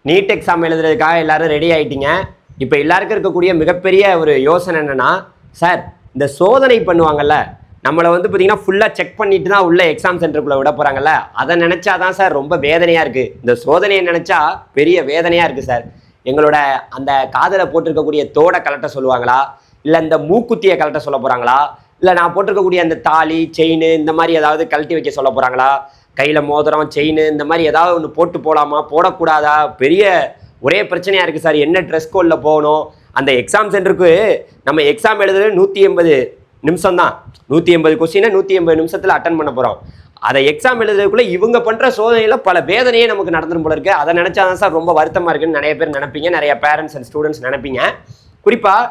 NEET exam எழுதுறதுக்காக எல்லாரும் ready ஆகிட்டீங்க. இப்போ எல்லாருக்கும் இருக்கக்கூடிய மிகப்பெரிய ஒரு யோசனை என்னென்னா, சார் இந்த சோதனை பண்ணுவாங்கல்ல, நம்மளை வந்து பார்த்தீங்கன்னா ஃபுல்லாக செக் பண்ணிட்டு தான் உள்ள எக்ஸாம் சென்டருக்குள்ளே விட போகிறாங்கல்ல, அதை நினச்சா தான் சார் ரொம்ப வேதனையாக இருக்குது. இந்த சோதனையை நினச்சா பெரிய வேதனையாக இருக்குது சார். எங்களோட அந்த காதில் போட்டிருக்கக்கூடிய தோடை கலட்ட சொல்லுவாங்களா, இல்லை இந்த மூக்குத்தியை கலட்ட சொல்ல போகிறாங்களா, இல்லை நான் போட்டிருக்கக்கூடிய அந்த தாலி செயின் இந்த மாதிரி ஏதாவது கழட்டி வைக்க சொல்ல போகிறாங்களா, கையில் மோதிரம் செயின் இந்த மாதிரி ஏதாவது ஒன்று போட்டு போகலாமா போடக்கூடாதா, பெரிய ஒரே பிரச்சனையாக இருக்குது சார். என்ன ட்ரெஸ் கோடில் போகணும், அந்த எக்ஸாம் சென்டருக்கு நம்ம எக்ஸாம் எழுதுறது 180 நிமிஷம் தான். 180 கொஸ்டினை 180 நிமிஷத்தில் அட்டன் பண்ண போகிறோம். அதை எக்ஸாம் எழுதுறதுக்குள்ளே இவங்க பண்ணுற சோதனையில் பல வேதனையே நமக்கு நடந்துடும் போல இருக்குது. அதை நினச்சா தான் சார் ரொம்ப வருத்தமாக இருக்குன்னு நிறைய பேர் நினைப்பீங்க, நிறைய பேரண்ட்ஸ் அண்ட் ஸ்டூடெண்ட்ஸ் நினைப்பீங்க. குறிப்பாக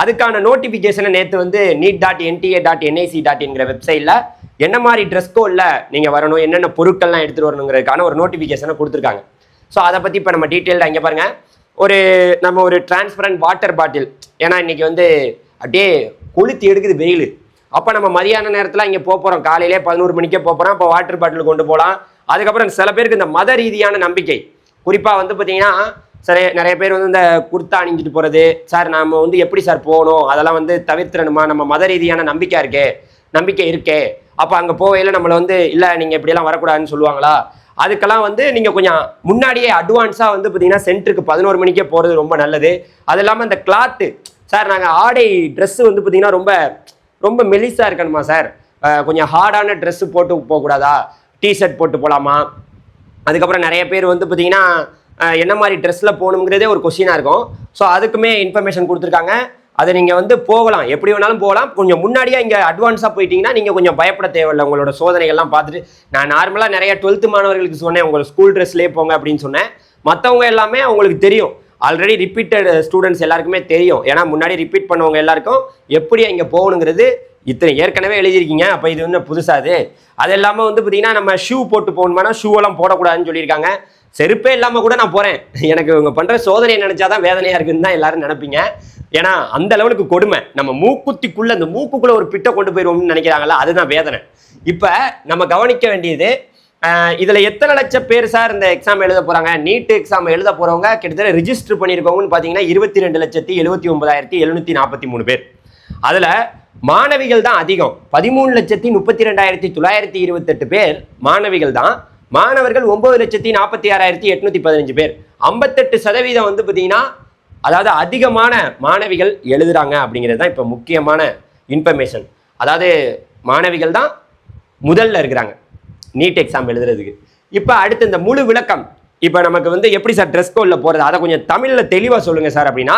அதுக்கான நோட்டிஃபிகேஷனை நேற்று வந்து neet.nta.nic.inங்கிற வெப்சைட்டில் என்ன மாதிரி ட்ரெஸ் கோடில் நீங்கள் வரணும், என்னென்ன பொருட்கள்லாம் எடுத்துகிட்டு வரணுங்கிறதுக்கான ஒரு நோட்டிஃபிகேஷனை கொடுத்துருக்காங்க. ஸோ அதை பற்றி இப்போ நம்ம டீட்டெயில்டாக இங்கே பாருங்கள். நம்ம ஒரு டிரான்ஸ்பரண்ட் வாட்டர் பாட்டில், ஏன்னா இன்றைக்கி வந்து அப்படியே கொளுத்தி எடுக்குது வெயில். அப்போ நம்ம மதியான நேரத்தில் இங்கே போகிறோம், காலையிலே 11 மணிக்கே போகிறோம். அப்போ வாட்டர் பாட்டில் கொண்டு போகலாம். அதுக்கப்புறம் சில பேருக்கு இந்த மத ரீதியான நம்பிக்கை, குறிப்பாக வந்து பார்த்தீங்கன்னா சரி நிறைய பேர் வந்து இந்த குர்த்தா அணிஞ்சிட்டு போகிறது, சார் நம்ம வந்து எப்படி சார் போகணும், அதெல்லாம் வந்து தவிர்த்துடணுமா, நம்ம மத ரீதியான நம்பிக்கை இருக்கே, அப்போ அங்கே போகையில் நம்மளை வந்து இல்லை நீங்கள் இப்படியெல்லாம் வரக்கூடாதுன்னு சொல்லுவாங்களா, அதுக்கெல்லாம் வந்து நீங்கள் கொஞ்சம் முன்னாடியே அட்வான்ஸாக வந்து பார்த்தீங்கன்னா சென்டருக்கு 11 மணிக்கே போகிறது ரொம்ப நல்லது. அது இல்லாமல் இந்த கிளாத்து, சார் நாங்கள் ஆடை ட்ரெஸ்ஸு வந்து பார்த்தீங்கன்னா ரொம்ப மெலிசாக இருக்கணுமா சார், கொஞ்சம் ஹார்டான ட்ரெஸ்ஸு போட்டு போகக்கூடாதா, டிஷர்ட் போட்டு போகலாமா. அதுக்கப்புறம் நிறைய பேர் வந்து பார்த்தீங்கன்னா என்ன மாதிரி ட்ரெஸ்ஸில் போகணுங்கிறதே ஒரு கொஸ்டினாக இருக்கும். ஸோ அதுக்குமே இன்ஃபர்மேஷன் கொடுத்துருக்காங்க. அதை நீங்கள் வந்து போகலாம், எப்படி வேணாலும் போகலாம். கொஞ்சம் முன்னாடியே இங்கே அட்வான்ஸாக போயிட்டீங்கன்னா நீங்கள் கொஞ்சம் பயப்பட தேவையில்லை. உங்களோட சோதனைகள்லாம் பார்த்துட்டு நான் நார்மலாக நிறைய 12th மாணவர்களுக்கு சொன்னேன், உங்களோட ஸ்கூல் ட்ரெஸ்லேயே போங்க அப்படின்னு சொன்னேன். மற்றவங்க எல்லாமே அவங்களுக்கு தெரியும், ஆல்ரெடி ரிப்பீட்டட் ஸ்டூடெண்ட்ஸ் எல்லாருக்குமே தெரியும். ஏன்னா முன்னாடி ரிப்பீட் பண்ணவங்க எல்லாருக்கும் எப்படி இங்கே போகணுங்கிறது ஏற்கனவே எழுதியிருக்கீங்க. அப்போ இது வந்து புதுசாது. அது இல்லாமல் வந்து பார்த்தீங்கன்னா நம்ம ஷூ போட்டு போகணுமானா ஷூவெல்லாம் போடக்கூடாதுன்னு சொல்லியிருக்காங்க. செருப்பே இல்லாமல் கூட நான் போகிறேன், எனக்கு இவங்க பண்ணுற சோதனையை நினச்சாதான் வேதனையாக இருக்குன்னு தான் எல்லாரும் நினைப்பீங்க. ஏன்னா அந்த லெவலுக்கு கொடுமை. நம்ம மூக்குத்திக்குள்ளே அந்த மூக்குக்குள்ளே ஒரு பிட்டை கொண்டு போயிடுவோம்னு நினைக்கிறாங்களா, அதுதான் வேதனை. இப்போ நம்ம கவனிக்க வேண்டியது, இதில் எத்தனை லட்சம் பேர் சார் இந்த எக்ஸாம் எழுத போகிறாங்க, நீட் எக்ஸாம் எழுத போகிறவங்க கிட்டத்தட்ட ரிஜிஸ்டர் பண்ணியிருக்கவங்கன்னு பார்த்தீங்கன்னா 22,79,743 பேர். அதில் மாணவிகள் தான் அதிகம், 13,32,928 பேர் மாணவிகள் தான். மாணவர்கள் 9,46,815 பேர். 58% வந்து பார்த்தீங்கன்னா, அதாவது அதிகமான மாணவிகள் எழுதுறாங்க அப்படிங்கிறது தான் இப்போ முக்கியமான இன்ஃபர்மேஷன். அதாவது மாணவிகள் தான் முதல்ல இருக்கிறாங்க நீட் எக்ஸாம் எழுதுறதுக்கு. இப்போ அடுத்து இந்த முழு விளக்கம், இப்போ நமக்கு வந்து எப்படி சார் ட்ரெஸ் கோடில் போகிறது, அதை கொஞ்சம் தமிழில் தெளிவாக சொல்லுங்கள் சார் அப்படின்னா,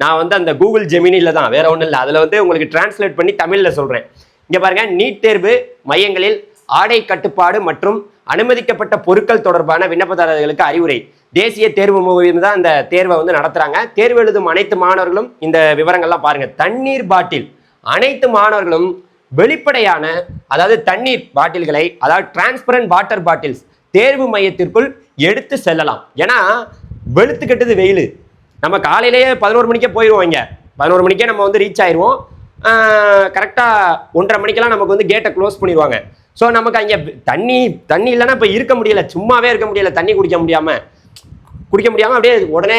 நான் வந்து அந்த கூகுள் ஜெமினியில் தான், வேற ஒன்றும் இல்லை, அதில் வந்து உங்களுக்கு டிரான்ஸ்லேட் பண்ணி தமிழில் சொல்கிறேன். இங்கே பாருங்கள், நீட் தேர்வு மையங்களில் ஆடை கட்டுப்பாடு மற்றும் அனுமதிக்கப்பட்ட பொருட்கள் தொடர்பான விண்ணப்பதாரர்களுக்கு அறிவுரை. தேசிய தேர்வு முகமையில் தான் இந்த தேர்வை வந்து நடத்துகிறாங்க. தேர்வு எழுதும் அனைத்து மாணவர்களும் இந்த விவரங்கள்லாம் பாருங்கள். தண்ணீர் பாட்டில், அனைத்து மாணவர்களும் வெளிப்படையான, அதாவது தண்ணீர் பாட்டில்களை, அதாவது டிரான்ஸ்பரண்ட் வாட்டர் பாட்டில்ஸ் தேர்வு மையத்திற்குள் எடுத்து செல்லலாம். ஏன்னா வெளுத்து கட்டுது வெயில். நம்ம காலையிலேயே 11 மணிக்கே போயிடுவோம். இங்கே 11 மணிக்கே நம்ம வந்து ரீச் ஆயிடுவோம். கரெக்டாக 1:30 மணிக்கெல்லாம் நமக்கு வந்து கேட்டை க்ளோஸ் பண்ணிடுவாங்க. ஸோ நமக்கு அங்கே தண்ணி இல்லைன்னா இப்போ இருக்க முடியல, சும்மாவே இருக்க முடியல, தண்ணி குடிக்க முடியாமல் அப்படியே உடனே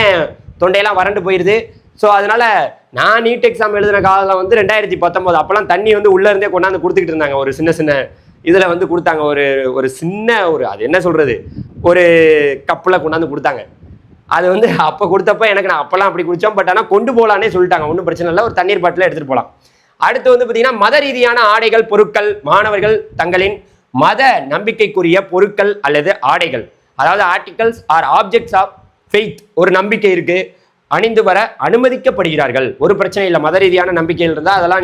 தொண்டையெல்லாம் வறண்டு போயிடுது. ஸோ அதனால் நான் நீட் எக்ஸாம் எழுதின காலம் வந்து 2019, அப்போல்லாம் தண்ணி வந்து உள்ளேருந்தே கொண்டாந்து கொடுத்துக்கிட்டு இருந்தாங்க. ஒரு சின்ன இதில் வந்து கொடுத்தாங்க, ஒரு சின்ன அது என்ன சொல்கிறது, ஒரு கப்பில் கொண்டாந்து கொடுத்தாங்க. அது வந்து அப்போ கொடுத்தப்ப எனக்கு நான் அப்போல்லாம் அப்படி குடித்தோம். பட் ஆனால் கொண்டு போகலான்னே சொல்லிட்டாங்க, ஒன்றும் பிரச்சனை இல்லை, ஒரு தண்ணீர் பாட்டில் எடுத்துகிட்டு போகலாம். அடுத்து வந்து பார்த்தீங்கன்னா மத ரீதியான ஆடைகள் பொருட்கள். மாணவர்கள் தங்களின் மத நம்பிக்கைக்குரிய பொருட்கள் அல்லது ஆடைகள், அதாவது articles or objects of faith, ஒரு நம்பிக்கை இருக்கு, அணிந்து வர அனுமதிக்கப்படுகிறார்கள். ஒரு பிரச்சனை இல்லை, மத ரீதியான நம்பிக்கைகள் இருந்தால் அதெல்லாம்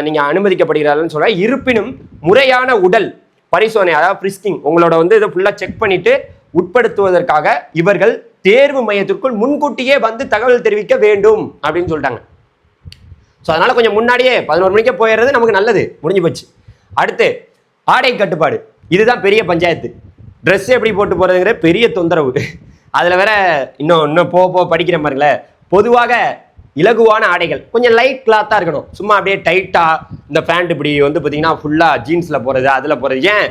நீங்கள் அனுமதிக்கப்படுகிறார்கள்னு சொல்கிறேன். இருப்பினும் முறையான உடல் பரிசோதனை, அதாவது ஃப்ரிஸ்கிங், உங்களோட வந்து இதை ஃபுல்லாக செக் பண்ணிட்டு உட்படுத்துவதற்காக இவர்கள் தேர்வு மையத்திற்குள் முன்கூட்டியே வந்து தகவல் தெரிவிக்க வேண்டும் அப்படின்னு சொல்லிட்டாங்க. ஸோ அதனால் கொஞ்சம் முன்னாடியே 11 மணிக்கே போயிடுறது நமக்கு நல்லது, முடிஞ்சு போச்சு. அடுத்து ஆடை கட்டுப்பாடு, இதுதான் பெரிய பஞ்சாயத்து. ட்ரெஸ் எப்படி போட்டு போகிறதுங்கிற பெரிய தொந்தரவு. அதில் வேற இன்னும் போக படிக்கிற மாதிரிங்களே. பொதுவாக இலகுவான ஆடைகள், கொஞ்சம் லைட் கிளாத்தாக இருக்கணும். சும்மா அப்படியே டைட்டாக இந்த பேண்ட் இப்படி வந்து பார்த்தீங்கன்னா ஃபுல்லாக ஜீன்ஸில் போகிறது, அதில் போகிறது. ஏன்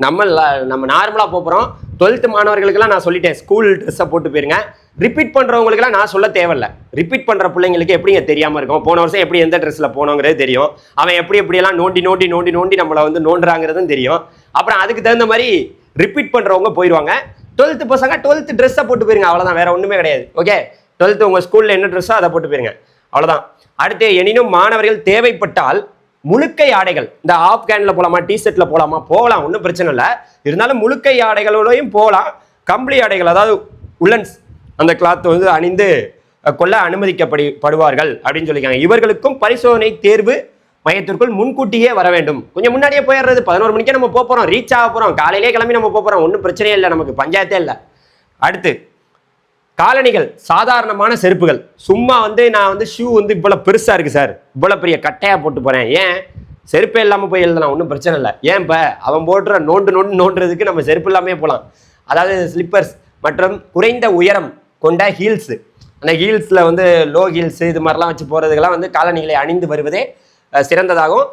நம்ம நார்மலாக போகிறோம், 12th மாணவர்களுக்கெல்லாம் நான் சொல்லிட்டேன், ஸ்கூல் ட்ரெஸ்ஸை போட்டு போயிருங்க. ரிப்பீட் பண்ணுறவங்களுக்குலாம் நான் சொல்ல தேவையில்ல. ரிப்பீட் பண்ணுற பிள்ளைங்களுக்கு எப்படிங்க தெரியாமல் இருக்கும்? போன வருஷம் எப்படி எந்த ட்ரெஸ்ஸில் போனோங்கிறது தெரியும். அவன் எப்படியெல்லாம் நோண்டி நம்மளை வந்து நோண்டுறாங்கிறதும் தெரியும். அப்புறம் அதுக்கு தகுந்த மாதிரி ரிப்பீட் பண்ணுறவங்க போயிடுவாங்க. 12th பசங்க 12th ட்ரெஸ்ஸை போட்டு போயிருங்க, அவ்வளோதான், வேற ஒன்றுமே கிடையாது. ஓகே, 12th உங்கள் ஸ்கூலில் என்ன ட்ரெஸ்ஸோ அதை போட்டு போயிருங்க, அவ்வளோதான். அடுத்து, எனினும் மாணவர்கள் தேவைப்பட்டால் முழுக்கை ஆடைகள், இந்த ஆஃப் கேனில் போகலாமா, டிஷர்ட்டில் போகலாமா, போகலாம், ஒன்றும் பிரச்சனை இல்லை. இருந்தாலும் முழுக்கை ஆடைகளோடையும் போகலாம். கம்பளி ஆடைகள், அதாவது உள்ளன்ஸ் அந்த கிளாத் வந்து அணிந்து கொள்ள அனுமதிக்கப்படுவார்கள் அப்படின்னு சொல்லியிருக்காங்க. இவர்களுக்கும் பரிசோதனை தேர்வு மையத்திற்குள் முன்கூட்டியே வர வேண்டும். கொஞ்சம் முன்னாடியே போயிடுறது, 11 மணிக்கே நம்ம போகிறோம், ரீச் ஆக போகிறோம், காலையிலே கிளம்பி நம்ம போகிறோம், ஒன்றும் பிரச்சனையே இல்லை, நமக்கு பஞ்சாயத்தே இல்லை. அடுத்து, காலணிகள், சாதாரணமான செருப்புகள். சும்மா வந்து நான் வந்து ஷூ வந்து இவ்வளோ பெருசாக இருக்குது சார், இவ்வளோ பெரிய கட்டையாக போட்டு போகிறேன், ஏன் செருப்பே இல்லாமல் போய் எழுதலாம், ஒன்றும் பிரச்சனை இல்லை. ஏன் இப்போ அவன் போடுற நோண்டுறதுக்கு நம்ம செருப்பு இல்லாமல் போகலாம். அதாவது ஸ்லிப்பர்ஸ் மற்றும் குறைந்த உயரம் கொண்ட ஹீல்ஸு, அந்த ஹீல்ஸில் வந்து லோ ஹீல்ஸு இது மாதிரிலாம் வச்சு போகிறதுக்கெல்லாம் வந்து காலணிகளை அணிந்து வருவதே சிறந்ததாகவும்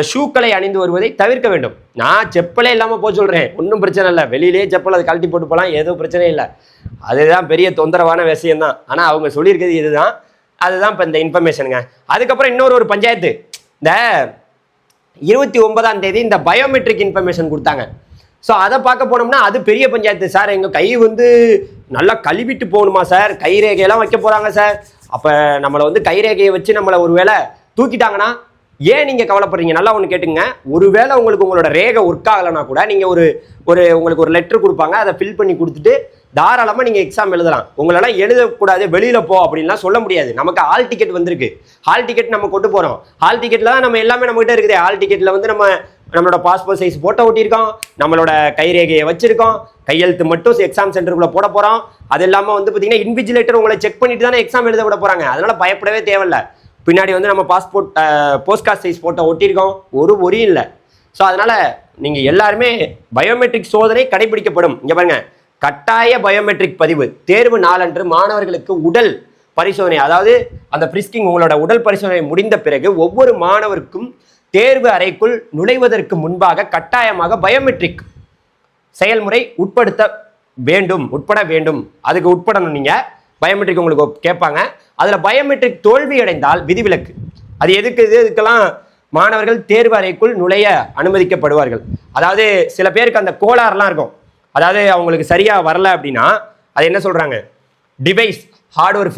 ஷூக்களை அணிந்து வருவதை தவிர்க்க வேண்டும். நான் செப்பலே இல்லாமல் போக சொல்கிறேன், ஒன்றும் பிரச்சனை இல்லை, வெளியிலே செப்பல் அதை கழட்டி போட்டு போகலாம், ஏதோ பிரச்சனை இல்லை. அதுதான் பெரிய தொந்தரவான விஷயம்தான். ஆனால் அவங்க சொல்லியிருக்கிறது இதுதான், அதுதான் இப்போ இந்த இன்ஃபர்மேஷனுங்க. அதுக்கப்புறம் இன்னொரு பஞ்சாயத்து, இந்த 29ஆம் தேதி இந்த பயோமெட்ரிக் இன்ஃபர்மேஷன் கொடுத்தாங்க. ஸோ அதை பார்க்க போனோம்னா அது பெரிய பஞ்சாயத்து. சார் எங்கள் கை வந்து நல்லா கழுவிட்டு போகணுமா சார், கைரேகையெல்லாம் வைக்க போகிறாங்க சார். அப்போ நம்மளை வந்து கைரேகையை வச்சு நம்மளை ஒரு வேளை தூக்கிட்டாங்கன்னா ஏன் நீங்கள் கவலைப்படுறீங்க? நல்லா ஒன்று கேட்டுங்க, ஒருவேளை உங்களுக்கு உங்களோட ரேகை ஒர்க் ஆகலைன்னா கூட நீங்கள் உங்களுக்கு ஒரு லெட்டர் கொடுப்பாங்க, அதை ஃபில் பண்ணி கொடுத்துட்டு தாராளமாக நீங்கள் எக்ஸாம் எழுதலாம். உங்களெல்லாம் எழுதக்கூடாது, வெளியில் போ அப்படின்லாம் சொல்ல முடியாது. நமக்கு ஹால் டிக்கெட் வந்திருக்கு, ஹால் டிக்கெட் நம்ம கொண்டு போகிறோம், ஹால் டிக்கெட்டில் தான் நம்ம எல்லாமே நம்மகிட்ட இருக்குது. ஹால் டிக்கெட்டில் வந்து நம்மளோட பாஸ்போர்ட் சைஸ் ஃபோட்டோ ஒட்டியிருக்கோம், நம்மளோட கைரேகையை வச்சிருக்கோம், கையெழுத்து மட்டும் எக்ஸாம் சென்டருக்குள்ளே போட போகிறோம். அது இல்லாமல் வந்து பார்த்தீங்கன்னா இன்விஜிலேட்டர் உங்களை செக் பண்ணிட்டு தானே எக்ஸாம் எழுத விட போகிறாங்க. அதனால் பயப்படவே தேவையில்லை. பின்னாடி வந்து நம்ம போஸ்ட் கார்டு சைஸ் ஃபோட்டோ ஒட்டியிருக்கோம், ஒரு ஒரியும் இல்லை. ஸோ அதனால் நீங்கள் எல்லாருமே பயோமெட்ரிக் சோதனை கடைபிடிக்கப்படும். இங்கே பாருங்க, கட்டாய பயோமெட்ரிக் பதிவு தேர்வு நாளன்று மாணவர்களுக்கு உடல் பரிசோதனை, அதாவது அந்த ஃப்ரிஸ்கிங், உங்களோட உடல் பரிசோதனை முடிந்த பிறகு ஒவ்வொரு மாணவருக்கும் தேர்வு அறைக்குள் நுழைவதற்கு முன்பாக கட்டாயமாக பயோமெட்ரிக் செயல்முறை உட்பட வேண்டும். அதுக்கு உட்படணும். நீங்கள் பயோமெட்ரிக் உங்களுக்கு கேட்பாங்க, அதில் பயோமெட்ரிக் தோல்வி அடைந்தால் விதிவிலக்கு. அது இதுக்கெல்லாம் மாணவர்கள் தேர்வு அறைக்குள் நுழைய அனுமதிக்கப்படுவார்கள். அதாவது சில பேருக்கு அந்த கோளாறுலாம் இருக்கும், அதாவது அவங்களுக்கு சரியாக வரல அப்படின்னா அது என்ன சொல்கிறாங்க, டிவைஸ் ஹார்ட்வேர்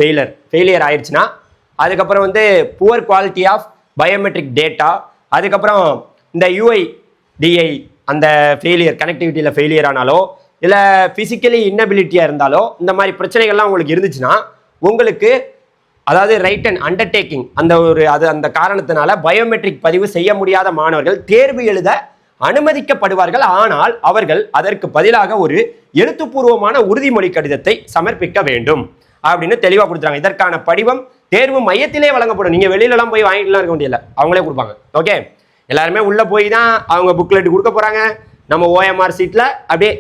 ஃபெயிலியர் ஆயிடுச்சுன்னா, அதுக்கப்புறம் வந்து poor quality of biometric data, அதுக்கப்புறம் இந்த UIDI அந்த ஃபெயிலியர், கனெக்டிவிட்டியில் ஃபெயிலியர் ஆனாலோ, இல்லை ஃபிசிக்கலி இன்னபிலிட்டியாக இருந்தாலோ, இந்த மாதிரி பிரச்சனைகள்லாம் உங்களுக்கு இருந்துச்சுன்னா உங்களுக்கு, அதாவது ரைட் அண்ட் அண்டர்டேக்கிங் அந்த காரணத்தினால பயோமெட்ரிக் பதிவு செய்ய முடியாத மாணவர்கள் தேர்வு எழுத அனுமதிக்கப்படுவார்கள். ஆனால் அவர்கள் அதற்கு பதிலாக ஒரு எழுத்துப்பூர்வமான உறுதிமொழி கடிதத்தை சமர்ப்பிக்க வேண்டும் அப்படின்னு தெளிவாக கொடுத்துறாங்க. இதற்கான படிவம் தேர்வு மையத்திலே வழங்கப்படும். நீங்கள் வெளியிலலாம் போய் வாங்கிட்டுலாம் இருக்க முடியல, அவங்களே கொடுப்பாங்க. ஓகே, எல்லாருமே உள்ளே போய் தான் அவங்க புக்லெட் கொடுக்க போகிறாங்க. நம்ம OMR சீட்டில் அப்படியே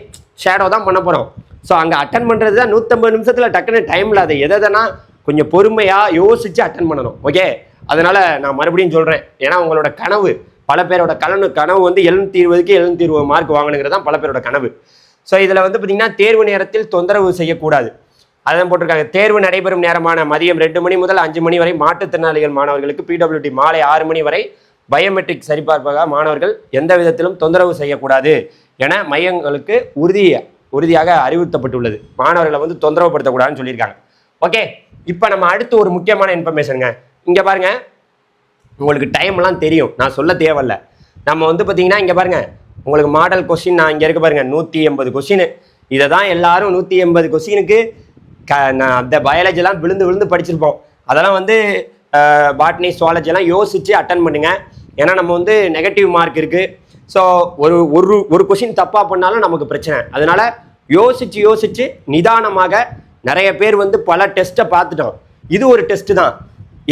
ஷேடோ தான் பண்ண போகிறோம். ஸோ அங்கே அட்டன் பண்ணுறது தான் 150 நிமிஷத்தில் டக்குன்னு டைமில் அதை எதைனா கொஞ்சம் பொறுமையாக யோசித்து அட்டன் பண்ணணும். ஓகே, அதனால் நான் மறுபடியும் சொல்கிறேன், ஏன்னா உங்களோட கனவு, பல பேரோட கனவு வந்து 720க்கு 720 மார்க் வாங்கணுங்கிறது தான் பல பேரோட கனவு. ஸோ இதில் வந்து பார்த்திங்கன்னா தேர்வு நேரத்தில் தொந்தரவு செய்யக்கூடாது, அதான் போட்டிருக்காங்க. தேர்வு நடைபெறும் நேரமான மதியம் 2 மணி முதல் 5 மணி வரை மாற்றுத்திறனாளிகள் மாணவர்களுக்கு, PWD மாலை 6 மணி வரை பயோமெட்ரிக் சரிபார்ப்பாக மாணவர்கள் எந்த விதத்திலும் தொந்தரவு செய்யக்கூடாது என மையங்களுக்கு உறுதியாக அறிவுறுத்தப்பட்டுள்ளது. மாணவர்களை வந்து தொந்தரவுப்படுத்தக்கூடாதுன்னு சொல்லியிருக்காங்க. ஓகே, இப்போ நம்ம அடுத்து ஒரு முக்கியமான இன்ஃபர்மேஷனுங்க. இங்கே பாருங்க, உங்களுக்கு டைம்லாம் தெரியும், நான் சொல்ல தேவையில்லை. நம்ம வந்து பார்த்தீங்கன்னா இங்கே பாருங்க, உங்களுக்கு மாடல் கொஸ்டின் நான் இங்கே இருக்க பாருங்க, 180 கொஸ்டின். இதை தான் எல்லாரும் 180 கொஸ்டினுக்கு அந்த பயாலஜிலாம் விழுந்து படிச்சிருப்போம். அதெல்லாம் வந்து பாட்னி சுவாலஜிலாம் யோசித்து அட்டன் பண்ணுங்க. ஏன்னா நம்ம வந்து நெகட்டிவ் மார்க் இருக்குது. ஸோ ஒரு கொஸ்டின் தப்பாக பண்ணாலும் நமக்கு பிரச்சனை. அதனால யோசிச்சு நிதானமாக, நிறைய பேர் வந்து பல டெஸ்ட்டை பார்த்துட்டோம், இது ஒரு டெஸ்ட்டு தான்.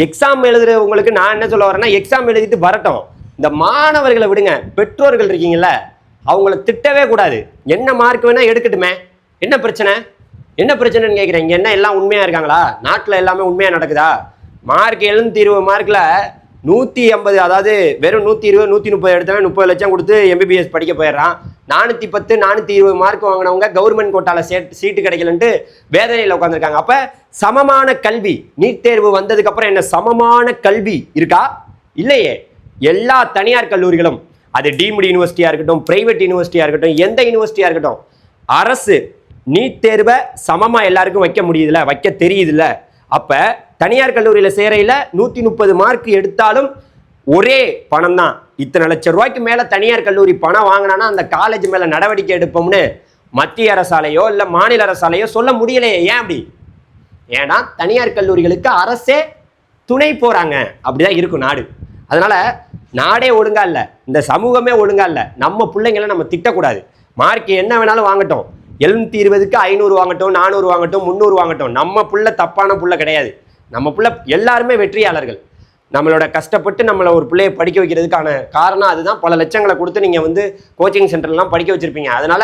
எக்ஸாம் எழுதுறவங்களுக்கு நான் என்ன சொல்ல வரேன்னா, எக்ஸாம் எழுதிட்டு வரட்டும், இந்த மாணவர்களை விடுங்க. பெற்றோர்கள் இருக்கீங்கல்ல, அவங்கள திட்டவே கூடாது. என்ன மார்க் வேணால் எடுக்கட்டுமே, என்ன பிரச்சனைன்னு கேட்குறேன். இங்கே என்ன எல்லாம் உண்மையாக இருக்காங்களா? நாட்டில் எல்லாமே உண்மையாக நடக்குதா? மார்க் 720 மார்க்கில் 180, அதாவது வெறும் 120 130 எடுத்தவன் 30 லட்சம் கொடுத்து MBBS படிக்க போயிடுறான். 410 420 மார்க் வாங்கினவங்க கவர்மெண்ட் கோட்டால சீட்டு கிடைக்கலன்ட்டு வேதனையில் உட்காந்துருக்காங்க. அப்ப சமமான கல்வி நீட் தேர்வு வந்ததுக்கு அப்புறம் என்ன சமமான கல்வி இருக்கா? இல்லையே. எல்லா தனியார் கல்லூரிகளும், அது டீம்டு யூனிவர்சிட்டியா இருக்கட்டும், பிரைவேட் யூனிவர்சிட்டியா இருக்கட்டும், எந்த யூனிவர்சிட்டியா இருக்கட்டும், அரசு நீட் தேர்வை சமமா எல்லாருக்கும் வைக்க முடியுதுல, வைக்க தெரியுதுல்ல. அப்ப தனியார் கல்லூரியில சேரையில 130 மார்க் எடுத்தாலும் ஒரே பணம் தான். இத்தனை லட்சம் ரூபாய்க்கு மேல தனியார் கல்லூரி பணம் வாங்கினா அந்த காலேஜ் மேல நடவடிக்கை எடுப்போம்னு மத்திய அரசாலையோ இல்ல மாநில அரசாலையோ சொல்ல முடியலையே. ஏன் அப்படி? ஏன்னா தனியார் கல்லூரிகளுக்கு அரசே துணை போறாங்க. அப்படிதான் இருக்கும் நாடு. அதனால நாடே ஒழுங்கா இல்லை, இந்த சமூகமே ஒழுங்கா இல்லை. நம்ம பிள்ளைங்களை நம்ம திட்டக்கூடாது. மார்க் என்ன வேணாலும் வாங்கட்டும், 720க்கு 500 வாங்கட்டும், 400 வாங்கட்டும், 300 வாங்கட்டும். நம்ம புள்ள தப்பான புள்ள கிடையாது. நம்ம புள்ள எல்லாருமே வெற்றியாளர்கள். நம்மளோட கஷ்டப்பட்டு நம்மளை ஒரு பிள்ளையை படிக்க வைக்கிறதுக்கான காரணம் அதுதான். பல லட்சங்களை கொடுத்து நீங்கள் வந்து கோச்சிங் சென்டர்லாம் படிக்க வச்சிருப்பீங்க. அதனால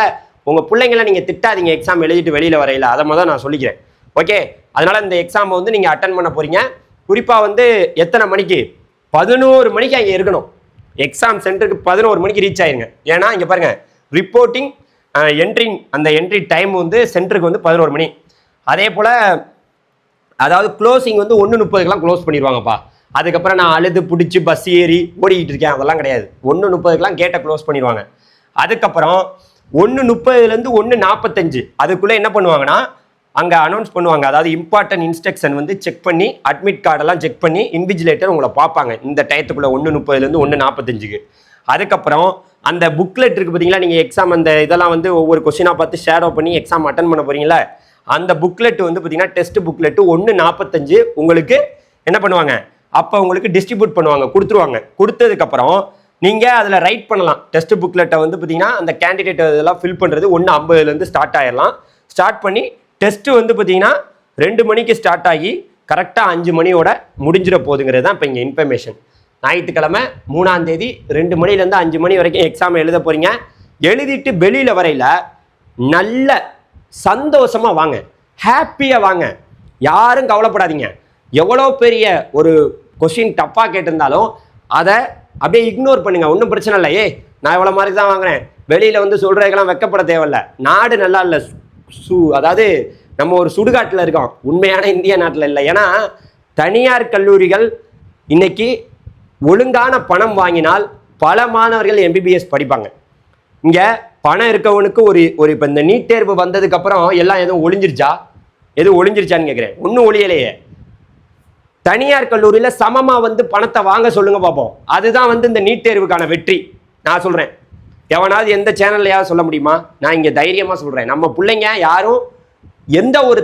உங்கள் பிள்ளைங்களை நீங்கள் திட்டாதீங்க எக்ஸாம் எழுதிட்டு வெளியில் வரையில. அதை முதல் நான் சொல்லிக்கிறேன். ஓகே, அதனால இந்த எக்ஸாமை வந்து நீங்கள் அட்டன் பண்ண போறீங்க. குறிப்பாக வந்து எத்தனை மணிக்கு? 11 மணிக்கு அங்கே இருக்கணும். எக்ஸாம் சென்டருக்கு 11 மணிக்கு ரீச் ஆயிருங்க. ஏன்னா இங்கே பாருங்க, ரிப்போர்ட்டிங் அந்த என்ட்ரி டைம் வந்து சென்டருக்கு வந்து 11 மணி. அதே போல் அதாவது க்ளோசிங் வந்து 1:30க்கெலாம் க்ளோஸ் பண்ணிடுவாங்கப்பா. அதுக்கப்புறம் நான் அழுது பிடிச்சி பஸ் ஏறி ஓடிக்கிட்டு இருக்கேன், அதெல்லாம் கிடையாது. 1:30க்கெலாம் கேட்டை க்ளோஸ் பண்ணிடுவாங்க. அதுக்கப்புறம் 1:30லேருந்து 1:45 அதுக்குள்ளே என்ன பண்ணுவாங்கன்னா அங்கே அனௌன்ஸ் பண்ணுவாங்க. அதாவது இம்பார்ட்டன்ட் இன்ஸ்ட்ரக்ஷன் வந்து செக் பண்ணி, அட்மிட் கார்டெல்லாம் செக் பண்ணி இன்விஜிலேட்டர் உங்களை பார்ப்பாங்க இந்த டயத்துக்குள்ளே 1:30லேருந்து 1:45க்கு. அதுக்கப்புறம் அந்த புக்லெட் இருக்குது பார்த்தீங்களா, நீங்கள் எக்ஸாம் அந்த இதெல்லாம் வந்து ஒவ்வொரு கொஸ்டினாக பார்த்து ஷேடோ பண்ணி எக்ஸாம் அட்டன் பண்ண போகிறீங்களா, அந்த புக்லெட் வந்து பார்த்தீங்கன்னா டெஸ்ட் புக்லெட்டு 1:45 உங்களுக்கு என்ன பண்ணுவாங்க, அப்போ உங்களுக்கு டிஸ்ட்ரிபியூட் பண்ணுவாங்க, கொடுத்துருவாங்க. கொடுத்ததுக்கப்புறம் நீங்கள் அதில் ரைட் பண்ணலாம். டெஸ்ட் புக்லெட்டை வந்து பார்த்தீங்கன்னா அந்த கேண்டிடேட் இதெல்லாம் ஃபில் பண்ணுறது 1:50லேருந்து ஸ்டார்ட் ஆயிடலாம். ஸ்டார்ட் பண்ணி டெஸ்ட்டு வந்து பார்த்தீங்கன்னா 2 மணிக்கு ஸ்டார்ட் ஆகி கரெக்டாக 5 மணியோட முடிஞ்சிட போகுதுங்கிறது தான் இப்போ இங்கே இன்ஃபர்மேஷன். ஞாயிற்றுக்கிழமை 3ஆம் தேதி 2 மணிலேருந்து 5 மணி வரைக்கும் எக்ஸாம் எழுத போகிறீங்க. எழுதிட்டு வெளியில் வரையில் நல்ல சந்தோஷமாக வாங்க, ஹாப்பியாக வாங்க, யாரும் கவலைப்படாதீங்க. எவ்வளோ பெரிய ஒரு கொஸ்டின் டஃப்பாக கேட்டிருந்தாலும் அதை அப்படியே இக்னோர் பண்ணுங்க, ஒன்றும் பிரச்சனை இல்லை. நான் எவ்வளோ மார்க் தான் வாங்குறேன், வெளியில் வந்து சொல்கிறதுக்கெல்லாம் வெக்கப்பட தேவையில்லை. நாடு நல்லா இல்லை, அதாவது நம்ம ஒரு சுடுகாட்டில் இருக்கோம், உண்மையான இந்திய நாட்டில் இல்லை. ஏன்னா தனியார் கல்லூரிகள் இன்னைக்கு ஒழுங்கான பணம் வாங்கினால் பல மாணவர்கள் எம்பிபிஎஸ் படிப்பாங்க. இங்கே பணம் இருக்கவனுக்கு ஒரு இப்போ இந்த நீட் தேர்வு வந்ததுக்கப்புறம் எல்லாம் எதுவும் ஒளிஞ்சிருச்சான்னு கேட்குறேன். ஒன்றும் ஒளியலையே. தனியார் கல்லூரியில் சமமாக வந்து பணத்தை வாங்க சொல்லுங்க பார்ப்போம். அதுதான் வந்து இந்த நீட் தேர்வுக்கான வெற்றி. நான் சொல்கிறேன், எவனாவது எந்த சேனல்லையாவது சொல்ல முடியுமா? நான் இங்கே தைரியமாக சொல்கிறேன், நம்ம பிள்ளைங்க யாரும் எந்த ஒரு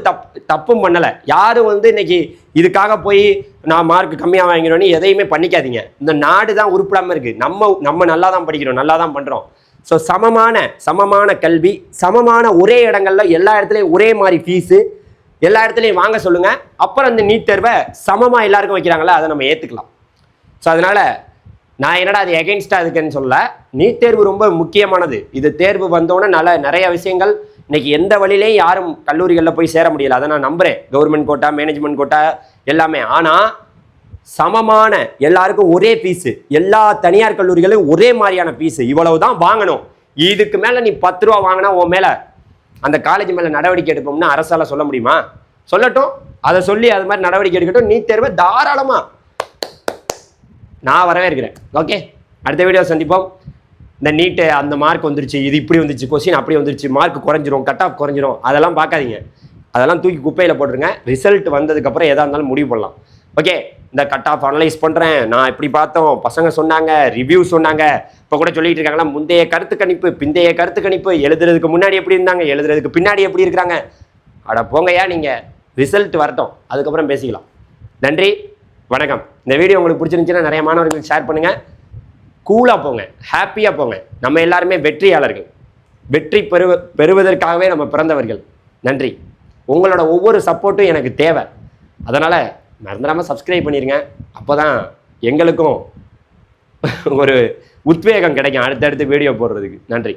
தப்பும் பண்ணலை. யாரும் வந்து இன்னைக்கு இதுக்காக போய் நான் மார்க் கம்மியாக வாங்கினோன்னு எதையுமே பண்ணிக்காதீங்க. இந்த நாடு தான் உருப்படாமல் இருக்குது. நம்ம நல்லா தான் படிக்கிறோம், நல்லா தான் பண்ணுறோம். ஸோ சமமான கல்வி, சமமான ஒரே இடங்கள்ல எல்லா இடத்துலையும் ஒரே மாதிரி ஃபீஸு எல்லா இடத்துலையும் வாங்க சொல்லுங்கள். அப்புறம் அந்த நீட் தேர்வை சமமாக எல்லாருக்கும் வைக்கிறாங்களா, அதை நம்ம ஏற்றுக்கலாம். ஸோ அதனால் நான் என்னடா அது எகெயின்ஸ்டாக இருக்குன்னு சொல்ல, நீட் தேர்வு ரொம்ப முக்கியமானது. இது தேர்வு வந்தோன்னே நிறைய விஷயங்கள் இன்னைக்கு எந்த வழியிலையும் யாரும் கல்லூரிகளில் போய் சேர முடியல. அதை நான் நம்புகிறேன். கவர்மெண்ட் கோட்டா, மேனேஜ்மெண்ட் கோட்டா எல்லாமே. ஆனால் சமமான எல்லாருக்கும் ஒரே ஃபீஸு, எல்லா தனியார் கல்லூரிகளும் ஒரே மாதிரியான ஃபீஸு, இவ்வளவு தான் வாங்கணும். இதுக்கு மேலே நீ 10 ரூபா வாங்கினா உன் மேலே அந்த காலேஜ் மேலே நடவடிக்கை எடுப்போம்னா அரசால் சொல்ல முடியுமா? சொல்லட்டும், அதை சொல்லி அது மாதிரி நடவடிக்கை எடுக்கட்டும். நீட் தேர்வை தாராளமாக நான் வரவேற்கிறேன். ஓகே, அடுத்த வீடியோ சந்திப்போம். இந்த நீட்டு அந்த மார்க் வந்துருச்சு, இது இப்படி வந்துருச்சு, கொஸ்டின் அப்படி வந்துருச்சு, மார்க் குறைஞ்சிரும், கட் ஆஃப் குறைஞ்சிரும், அதெல்லாம் பார்க்காதீங்க. அதெல்லாம் தூக்கி குப்பையில் போட்டுருங்க. ரிசல்ட் வந்ததுக்கப்புறம் எதாக இருந்தாலும் முடிவு பண்ணலாம். ஓகே, இந்த கட் ஆஃப் அனலைஸ் பண்ணுறேன், நான் இப்படி பார்த்தோம், பசங்க சொன்னாங்க, ரிவ்யூ சொன்னாங்க, இப்போ கூட சொல்லிட்டு இருக்காங்களா முந்தைய கருத்து கணிப்பு, பிந்தைய கருத்து கணிப்பு, எழுதுறதுக்கு முன்னாடி எப்படி இருந்தாங்க, எழுதுறதுக்கு பின்னாடி எப்படி இருக்கிறாங்க. அட போங்கய்யா, நீங்கள் ரிசல்ட் வரட்டும், அதுக்கப்புறம் பேசிக்கலாம். நன்றி, வணக்கம். இந்த வீடியோ உங்களுக்கு பிடிச்சிருந்துச்சுன்னா நிறைய மாணவர்களுக்கு ஷேர் பண்ணுங்கள். கூலாக போங்க, ஹாப்பியாக போங்க. நம்ம எல்லாருமே வெற்றியாளர்கள். வெற்றி பெறுவதற்காகவே நம்ம பிறந்தவர்கள். நன்றி. உங்களோட ஒவ்வொரு சப்போர்ட்டும் எனக்கு தேவை. அதனால் மறந்துடாமல் சப்ஸ்கிரைப் பண்ணிடுங்க. அப்போ தான் எங்களுக்கும் ஒரு உத்வேகம் கிடைக்கும் அடுத்தடுத்து வீடியோ போடுறதுக்கு. நன்றி.